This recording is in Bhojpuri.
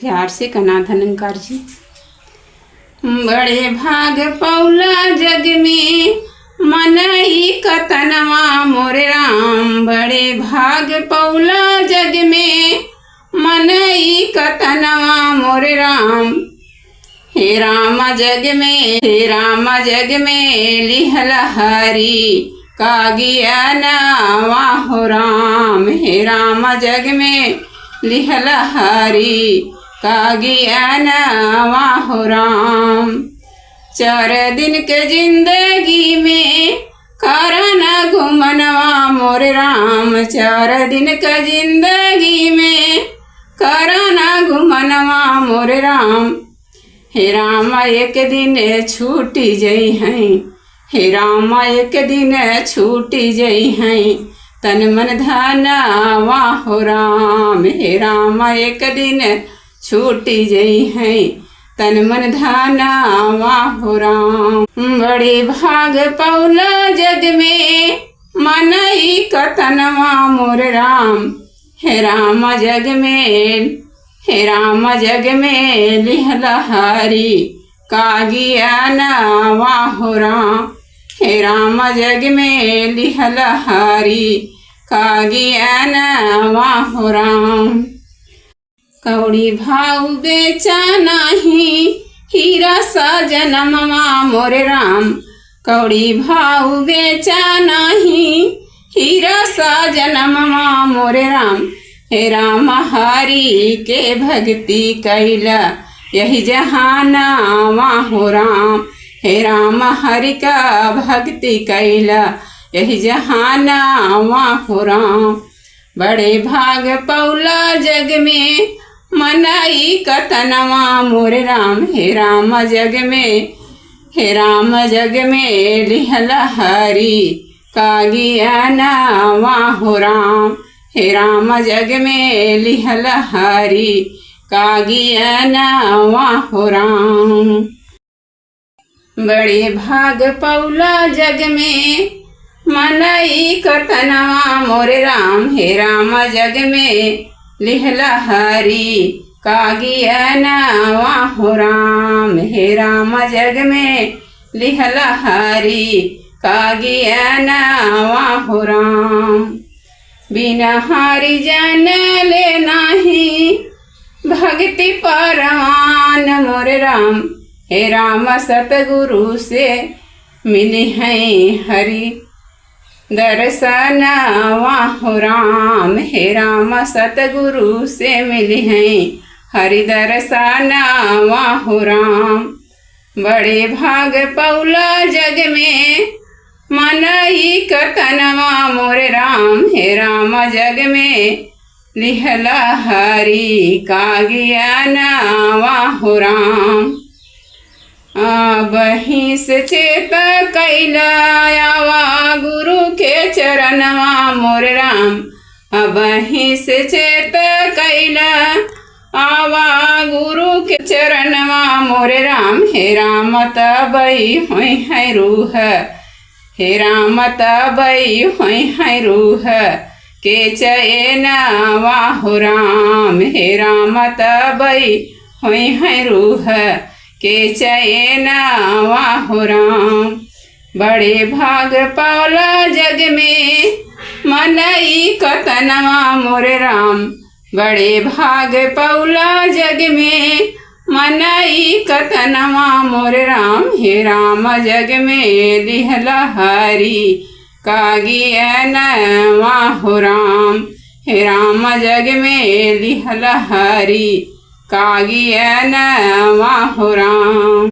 प्यार से कनाथन अलंकार जी। बड़े भाग पौला जग में मनई कतनवा मोरे राम। बड़े भाग पौला जग में मनई कतनवा मोरे राम। हे राम जग में लिहला हरि कागिया नावा हो राम। हे राम जग में लिहला हरि कागिया नावा हो राम। 4 दिन के जिंदगी में करना घुमनवा मोरे राम। 4 दिन के जिंदगी में करना घुमनवा मोरे राम। हे राम एक दिन छूटी जई हैं। हे राम एक दिन छूटी जई हैं तन मन धनवा हो राम। हे राम एक दिन छूटी जई हैं तन मन धनवा हो राम। बड़े भाग पौला जग में मनई कतनवा मोरे राम। हे राम जग में लिहला हरि कागिया नावा हो राम। हे राम जग में लिहला हरि कागिया नावा हो राम। कौड़ी भाव बेचा नाही हीरा सजनमवा मोरे राम। कौड़ी भाव बेचा नाही हीरा सजनमवा मोरे राम। हे राम हरि के भक्ति कैला यही जहानावा हो राम। हे राम हरि का भक्ति कैला यही जहानावा हो राम। बड़े भाग पौला जग में मनई कतनवा मोरे राम। हे राम जग में लिहला हरि कागिया नावा हो राम। हे राम जग में लिहला हरि कागिया नावा हो राम। बड़े भाग पौला जग में मनई कतनवा मोरे राम। हे राम जग में लिहला हरि कागिया नावा हो राम। हे राम जग में लिहला हरि कागिया नावा हो राम। बिना हरि जन ले नाही भक्ति परवान मोरे राम। हे राम सतगुरु से मिली हैं हरि दर्शनवा हो राम। हे राम सतगुरु से मिली हैं हरि दर्शनवा हो राम। बड़े भाग पौला जग में मनई कतनवा मोरे राम। हे राम जग में लिहला हरि कागिया नावा हो राम। बही से चेत कैला आवा गुरु के चरणवा मोरे राम। बही से चेत कैला आवा गुरु के चरणवा मोरे राम। हे राम तबई होई है रूह। हे राम तबई होई है रूह के चैनवा हो राम। हे राम तबई होई है रूह के चैनवा हो राम। बड़े भाग पौला जग में मनई कतनवा मोरे राम। बड़े भाग पौला जग में मनई कतनवा मोरे राम। हे राम जग में लिहला हरि कागिया नावा हो राम। हे राम जग में लिहला हरि कागिया नावा हो राम।